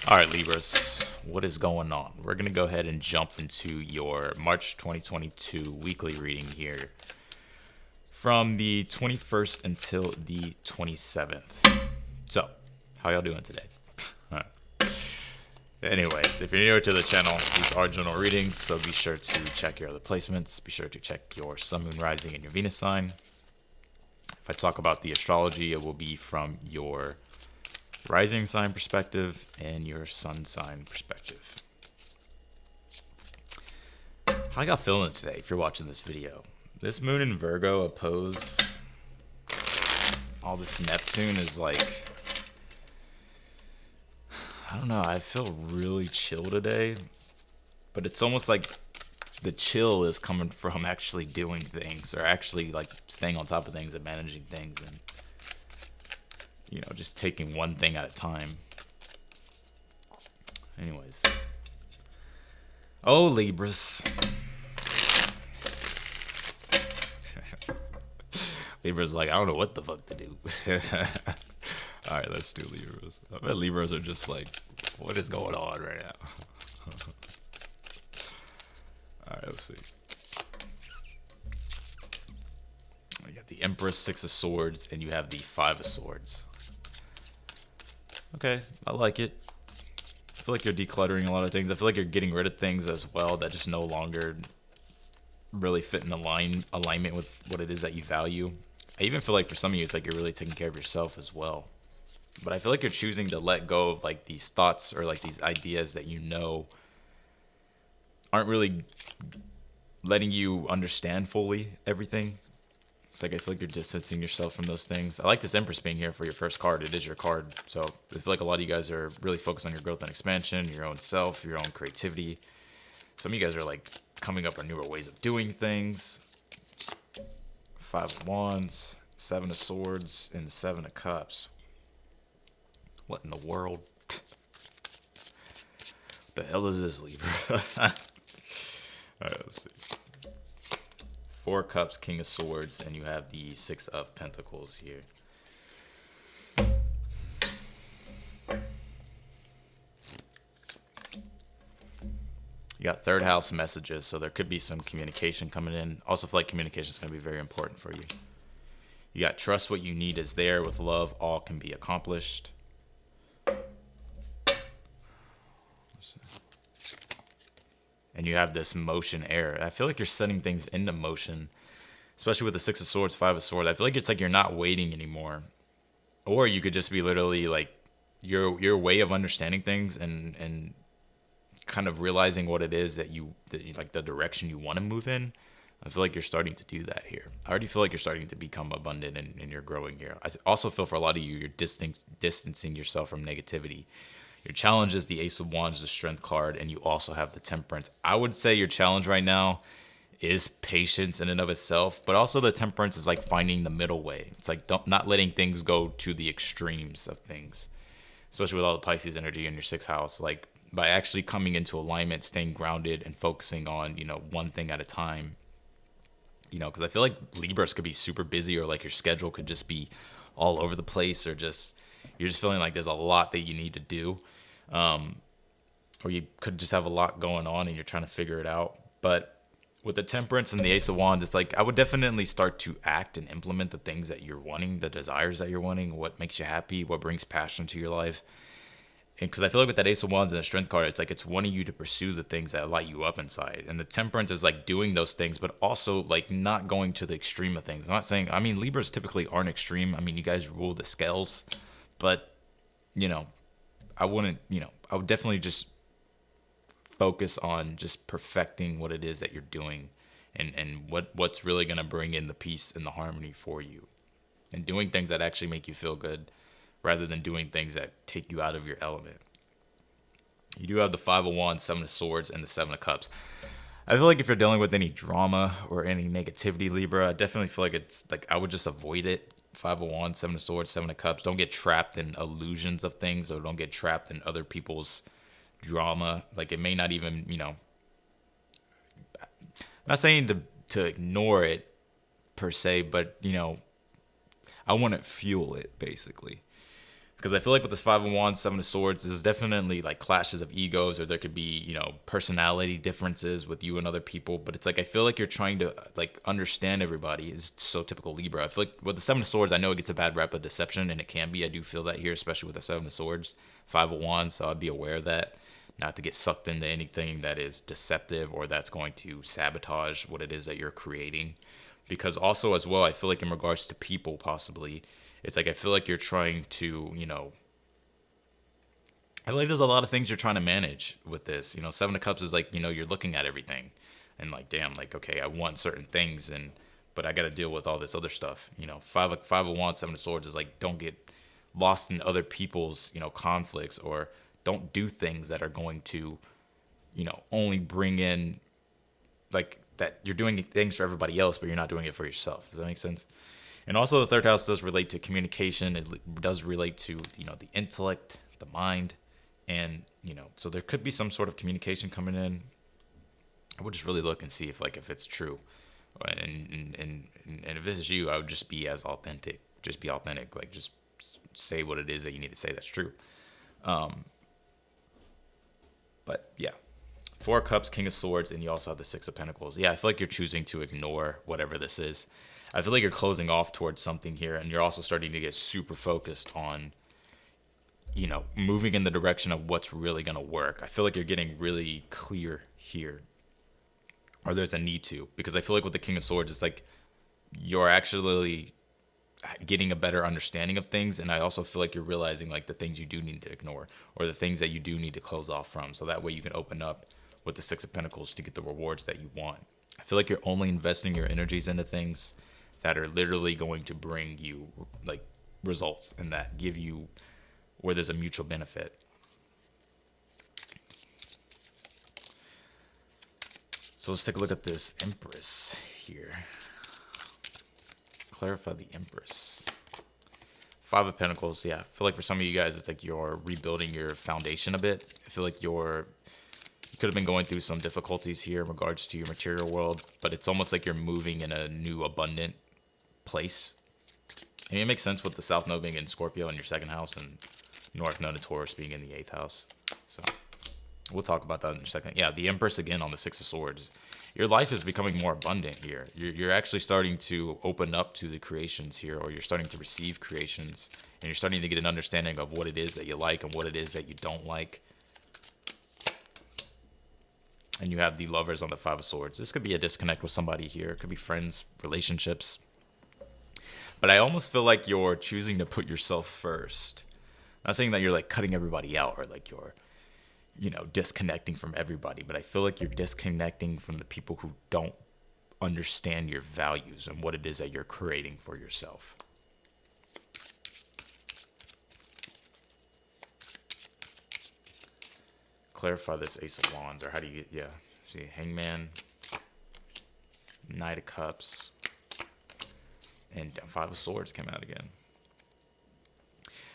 All right, Libras, what is going on? We're going to go ahead and jump into your March 2022 weekly reading here from the 21st until the 27th. So, how y'all doing today? All right. Anyways, if you're new to the channel, these are general readings, so be sure to check your other placements. Be sure to check your sun, moon, rising, and your Venus sign. If I talk about the astrology, it will be from your rising sign perspective and your sun sign perspective. How y'all feeling today if you're watching this video? This moon in Virgo opposed all this Neptune is like, I don't know, I feel really chill today, but it's almost like the chill is coming from actually doing things, or actually like staying on top of things and managing things, and just taking one thing at a time. Anyways. Oh, Libras. Libras like, I don't know what the fuck to do. Alright, let's do Libras. I bet Libras are just like, what is going on right now? Alright, let's see. You got the Empress, Six of Swords, and you have the Five of Swords. Okay, I like it. I feel like you're decluttering a lot of things. I feel like you're getting rid of things as well that just no longer really fit in alignment with what it is that you value. I even feel like for some of you, it's like you're really taking care of yourself as well. But I feel like you're choosing to let go of like these thoughts or like these ideas that aren't really letting you understand fully everything. It's like I feel like you're distancing yourself from those things. I like this Empress being here for your first card. It is your card. So I feel like a lot of you guys are really focused on your growth and expansion, your own self, your own creativity. Some of you guys are like coming up with newer ways of doing things. Five of Wands, Seven of Swords, and the Seven of Cups. What in the world? The hell is this, Libra? Alright, let's see. Four of Cups, King of Swords, and you have the Six of Pentacles here. You got third house messages, so there could be some communication coming in. Also feel like communication is going to be very important for you. You got trust what you need is there. With love, all can be accomplished. And you have this motion air. I feel like you're setting things into motion, especially with the Six of Swords, Five of Swords. I feel like it's like you're not waiting anymore. Or you could just be literally like your way of understanding things and kind of realizing what it is that you like, the direction you want to move in. I feel like you're starting to do that here. I already feel like you're starting to become abundant and you're growing here. I also feel for a lot of you, you're distancing yourself from negativity. Your challenge is the Ace of Wands, the Strength card, and you also have the Temperance. I would say your challenge right now is patience in and of itself, but also the Temperance is like finding the middle way. It's like not letting things go to the extremes of things, especially with all the Pisces energy in your sixth house. Like by actually coming into alignment, staying grounded, and focusing on one thing at a time. Because I feel like Libras could be super busy, or like your schedule could just be all over the place, or just you're just feeling like there's a lot that you need to do. Or you could just have a lot going on and you're trying to figure it out. But with the Temperance and the Ace of Wands, it's like I would definitely start to act and implement the things that you're wanting, the desires that you're wanting, what makes you happy, what brings passion to your life. And because I feel like with that Ace of Wands and the Strength card, it's like it's wanting you to pursue the things that light you up inside. And the Temperance is like doing those things, but also like not going to the extreme of things. I'm not saying, Libras typically aren't extreme. You guys rule the scales, but I wouldn't, I would definitely just focus on just perfecting what it is that you're doing, and what's really going to bring in the peace and the harmony for you, and doing things that actually make you feel good rather than doing things that take you out of your element. You do have the Five of Wands, Seven of Swords, and the Seven of Cups. I feel like if you're dealing with any drama or any negativity, Libra, I definitely feel like it's like I would just avoid it. Five of Wands, Seven of Swords, Seven of Cups. Don't get trapped in illusions of things, or don't get trapped in other people's drama. Like it may not even, I'm not saying to ignore it per se, but I wouldn't fuel it basically. Because I feel like with this Five of Wands, Seven of Swords, there's definitely like clashes of egos, or there could be, personality differences with you and other people. But it's like I feel like you're trying to like understand everybody. Is so typical Libra. I feel like with the Seven of Swords, I know it gets a bad rep of deception, and it can be. I do feel that here, especially with the Seven of Swords, Five of Wands. So I'd be aware of that, not to get sucked into anything that is deceptive or that's going to sabotage what it is that you're creating. Because also as well, I feel like in regards to people, possibly, it's like I feel like you're trying to, I feel like there's a lot of things you're trying to manage with this. Seven of Cups is like, you're looking at everything and like, damn, like, okay, I want certain things, but I got to deal with all this other stuff. Five of Wands, Seven of Swords is like, don't get lost in other people's, conflicts, or don't do things that are going to, only bring in like that you're doing things for everybody else, but you're not doing it for yourself. Does that make sense? And also the third house does relate to communication. It does relate to, the intellect, the mind. And, so there could be some sort of communication coming in. I would just really look and see if it's true. And if this is you, I would just be as authentic. Just be authentic. Like, just say what it is that you need to say that's true. But, yeah. Four of Cups, King of Swords, and you also have the Six of Pentacles. Yeah, I feel like you're choosing to ignore whatever this is. I feel like you're closing off towards something here, and you're also starting to get super focused on, moving in the direction of what's really going to work. I feel like you're getting really clear here, or there's a need to, because I feel like with the King of Swords, it's like you're actually getting a better understanding of things, and I also feel like you're realizing like the things you do need to ignore, or the things that you do need to close off from, so that way you can open up with the Six of Pentacles to get the rewards that you want. I feel like you're only investing your energies into things that are literally going to bring you like results, and that give you where there's a mutual benefit. So let's take a look at this Empress here. Clarify the Empress. Five of Pentacles. Yeah, I feel like for some of you guys, it's like you're rebuilding your foundation a bit. I feel like you could have been going through some difficulties here in regards to your material world, but it's almost like you're moving in a new abundant place. And it makes sense with the South Node being in Scorpio in your second house, and North Node of Taurus being in the 8th house. So we'll talk about that in a second. Yeah, the Empress again on the Six of Swords. Your life is becoming more abundant here. You're actually starting to open up to the creations here, or you're starting to receive creations, and you're starting to get an understanding of what it is that you like and what it is that you don't like. And you have the Lovers on the Five of Swords. This could be a disconnect with somebody here. It could be friends, relationships. But I almost feel like you're choosing to put yourself first. I'm not saying that you're like cutting everybody out, or like you're, disconnecting from everybody. But I feel like you're disconnecting from the people who don't understand your values and what it is that you're creating for yourself. Clarify this Ace of Wands, or how do you get, see, Hangman, Knight of Cups, and Five of Swords came out again.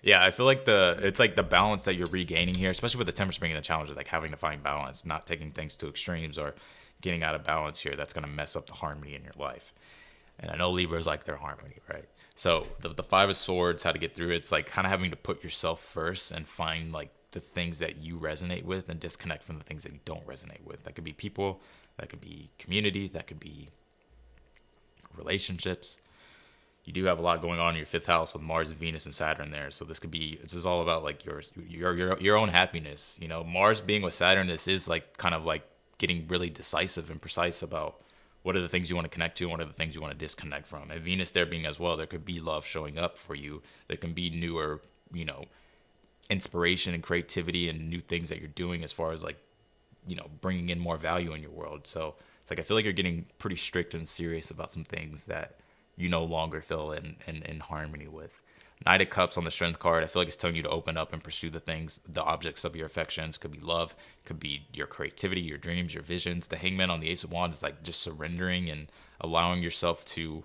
Yeah, I feel like it's like the balance that you're regaining here, especially with the Temperance bringing the challenge of like having to find balance, not taking things to extremes or getting out of balance here. That's going to mess up the harmony in your life. And I know Libras like their harmony, right? So the Five of Swords, how to get through it's like kind of having to put yourself first and find like the things that you resonate with and disconnect from the things that you don't resonate with. That could be people, that could be community, that could be relationships. You do have a lot going on in your 5th house with Mars and Venus and Saturn there. So this is all about like your own happiness. Mars being with Saturn, this is like kind of like getting really decisive and precise about what are the things you want to connect to and what are the things you want to disconnect from. And Venus there being as well, there could be love showing up for you. There can be newer, inspiration and creativity and new things that you're doing as far as like, bringing in more value in your world. So it's like I feel like you're getting pretty strict and serious about some things that you no longer feel in harmony with. Knight of Cups on the Strength card, I feel like it's telling you to open up and pursue the things, the objects of your affections. Could be love, could be your creativity, your dreams, your visions. The Hangman on the Ace of Wands is like just surrendering and allowing yourself to,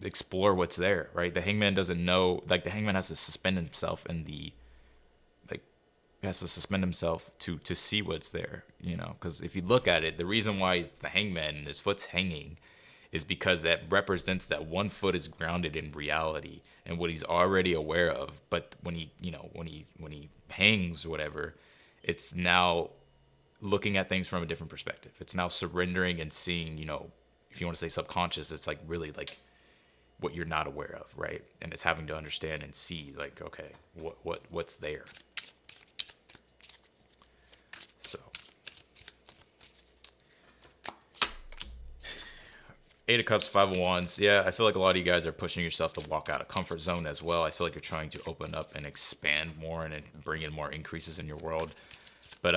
explore what's there, right? The Hangman doesn't know, like the Hangman has to suspend himself to see what's there, because if you look at it, the reason why it's the Hangman and his foot's hanging is because that represents that one foot is grounded in reality and what he's already aware of. But when he, when he hangs or whatever, it's now looking at things from a different perspective. It's now surrendering and seeing, if you want to say subconscious, it's like really like what you're not aware of, right? And it's having to understand and see, like, okay, what's there. So, Eight of Cups, Five of Wands. Yeah, I feel like a lot of you guys are pushing yourself to walk out of comfort zone as well. I feel like you're trying to open up and expand more and bring in more increases in your world. But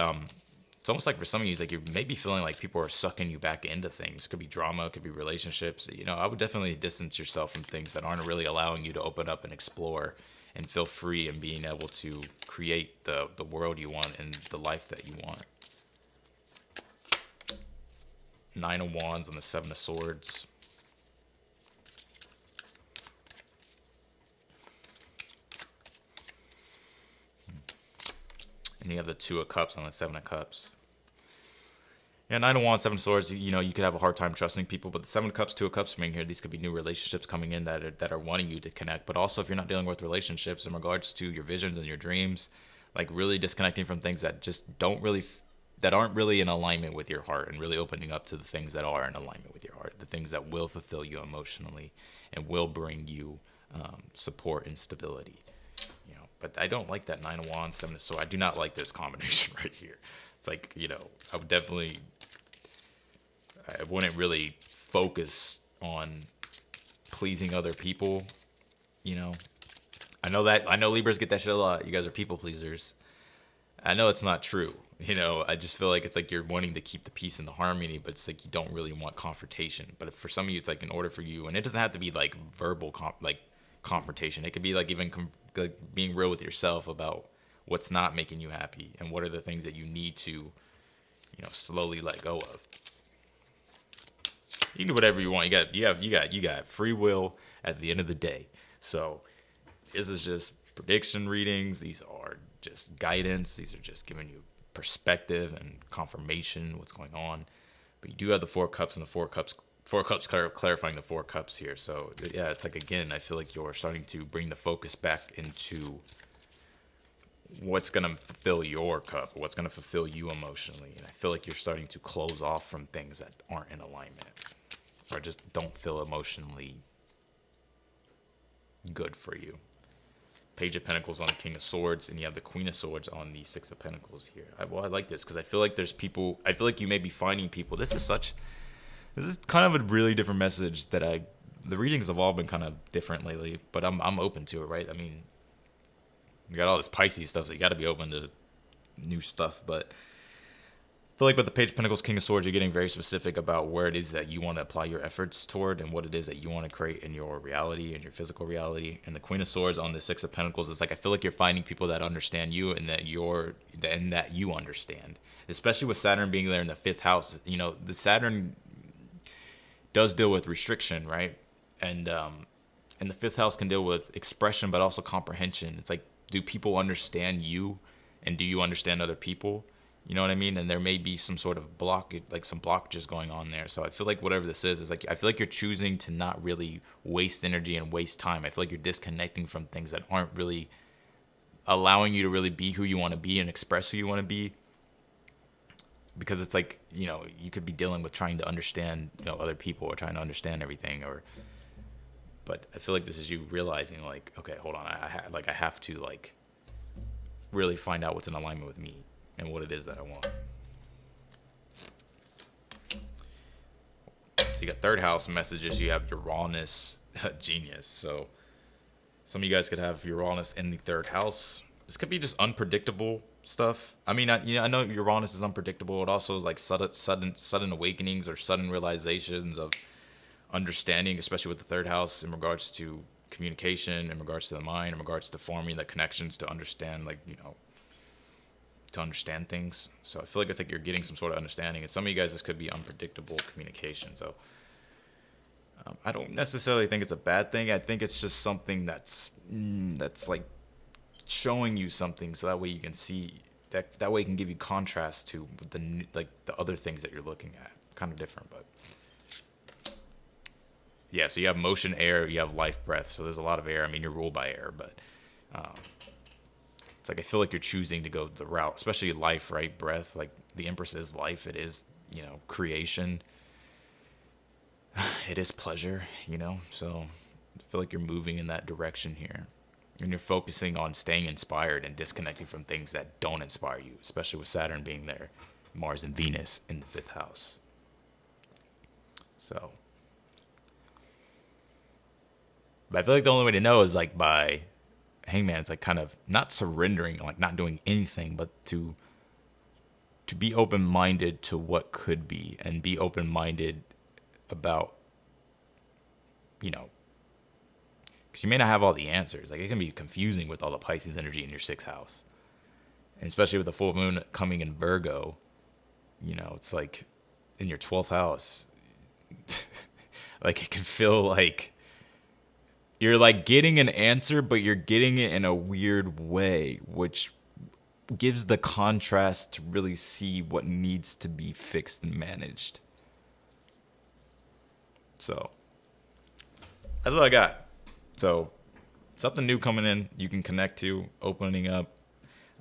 it's almost like for some of you, it's like you're maybe feeling like people are sucking you back into things. Could be drama, could be relationships. I would definitely distance yourself from things that aren't really allowing you to open up and explore and feel free and being able to create the world you want and the life that you want. Nine of Wands and the Seven of Swords. And you have the Two of Cups on the Seven of Cups. Yeah, Nine of Wands, Seven of Swords, you could have a hard time trusting people, but the Seven of Cups, Two of Cups being here, these could be new relationships coming in that are wanting you to connect. But also, if you're not dealing with relationships in regards to your visions and your dreams, like really disconnecting from things that just that aren't really in alignment with your heart, and really opening up to the things that are in alignment with your heart, the things that will fulfill you emotionally and will bring you support and stability. But I don't like that Nine of Wands, Seven of Swords. I do not like this combination right here. It's like, I wouldn't really focus on pleasing other people. I know Libras get that shit a lot. You guys are people pleasers. I know it's not true. I just feel like it's like you're wanting to keep the peace and the harmony, but it's like you don't really want confrontation. But for some of you, it's like in order for you, and it doesn't have to be like verbal confrontation. It could be like even being real with yourself about what's not making you happy and what are the things that you need to, slowly let go of. You can do whatever you want. You got free will at the end of the day. So this is just prediction readings. These are just guidance. These are just giving you perspective and confirmation what's going on. But you do have the Four of Cups and the Four of Cups. Four of Cups clarifying the Four of Cups here. So yeah, it's like, again, I feel like you're starting to bring the focus back into what's going to fulfill your cup, what's going to fulfill you emotionally. And I feel like you're starting to close off from things that aren't in alignment or just don't feel emotionally good for you. Page of Pentacles on the King of Swords, and you have the Queen of Swords on the Six of Pentacles here. I like this because I feel like there's people, I feel like you may be finding people. This is kind of a really different message the readings have all been kind of different lately, but I'm open to it, right? I mean, you got all this Pisces stuff, so you got to be open to new stuff. But I feel like with the Page of Pentacles, King of Swords, you're getting very specific about where it is that you want to apply your efforts toward and what it is that you want to create in your reality and your physical reality. And the Queen of Swords on the Six of Pentacles, it's like I feel like you're finding people that understand you and that you understand. Especially with Saturn being there in the fifth house. The Saturn does deal with restriction, right? And the fifth house can deal with expression, but also comprehension. It's like, do people understand you, and do you understand other people? You know what I mean? And there may be some sort of some blockages going on there. So I feel like whatever this is like, I feel like you're choosing to not really waste energy and waste time. I feel like you're disconnecting from things that aren't really allowing you to really be who you want to be and express who you want to be. Because it's like, you could be dealing with trying to understand, other people or trying to understand everything. But I feel like this is you realizing, like, okay, hold on, I have to like really find out what's in alignment with me and what it is that I want. So you got third house messages. You have Uranus, genius. So some of you guys could have Uranus in the third house. This could be just unpredictable stuff. I mean, I know Uranus is unpredictable. It also is like sudden awakenings or sudden realizations of understanding, especially with the third house in regards to communication, in regards to the mind, in regards to forming the connections to understand, to understand things. So I feel like it's like you're getting some sort of understanding. And some of you guys, this could be unpredictable communication. So I don't necessarily think it's a bad thing. I think it's just something that's like showing you something, so that way you can see that way it can give you contrast to the other things that you're looking at. Kind of different, but Yeah, so you have motion, air, you have life, breath. So there's a lot of air. I mean, you're ruled by air, but it's like I feel like you're choosing to go the route, especially life, right? Breath, like the Empress is life. It is, creation. It is pleasure, So I feel like you're moving in that direction here. And you're focusing on staying inspired and disconnecting from things that don't inspire you, especially with Saturn being there, Mars and Venus in the 5th house. So, but I feel like the only way to know is like by Hangman. It's like kind of not surrendering, like not doing anything, but to be open-minded to what could be and be open-minded about, because you may not have all the answers. Like it can be confusing with all the Pisces energy in your 6th house, and especially with the full moon coming in Virgo. It's like in your 12th house. Like it can feel like you're like getting an answer, but you're getting it in a weird way, which gives the contrast to really see what needs to be fixed and managed. So that's what I got. So something new coming in, you can connect to, opening up.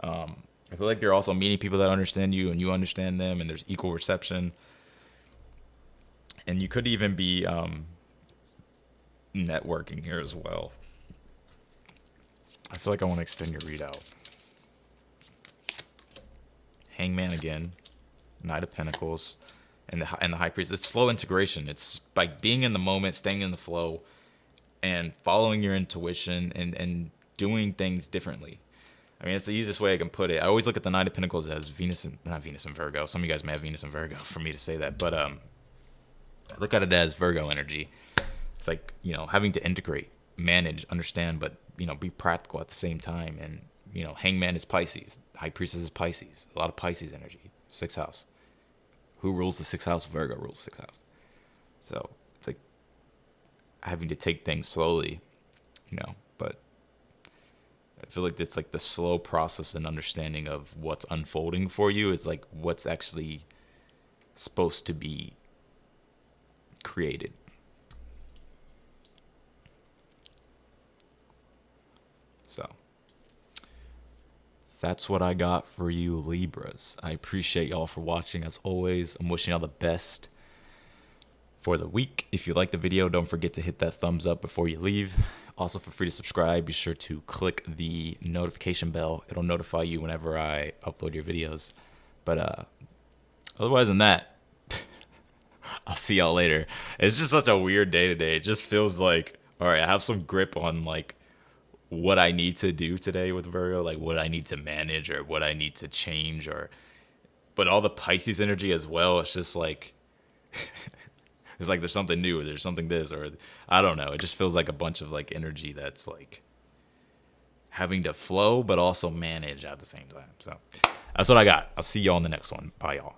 I feel like you're also meeting people that understand you and you understand them, and there's equal reception. And you could even be networking here as well. I feel like I want to extend your readout. Hangman again, Knight of Pentacles, and the High Priest. It's slow integration. It's like being in the moment, staying in the flow, and following your intuition and doing things differently. I mean, it's the easiest way I can put it. I always look at the Knight of Pentacles as not Venus and Virgo. Some of you guys may have Venus and Virgo for me to say that, but I look at it as Virgo energy. It's like, having to integrate, manage, understand, but, be practical at the same time. And, Hangman is Pisces. High Priestess is Pisces. A lot of Pisces energy. 6th house. Who rules the 6th house? Virgo rules the 6th house. So it's like having to take things slowly, but I feel like it's like the slow process and understanding of what's unfolding for you is like what's actually supposed to be created. So that's what I got for you, Libras. I appreciate y'all for watching as always. I'm wishing y'all the best for the week. If you like the video, don't forget to hit that thumbs up before you leave. Also, feel free to subscribe. Be sure to click the notification bell. It'll notify you whenever I upload your videos. But otherwise than that, I'll see y'all later. It's just such a weird day today. It just feels like, all right, I have some grip on like what I need to do today with Virgo, like what I need to manage or what I need to change, but all the Pisces energy as well. It's just like, it's like there's something new, or there's something this, or I don't know. It just feels like a bunch of like energy that's like having to flow, but also manage at the same time. So that's what I got. I'll see y'all in the next one. Bye, y'all.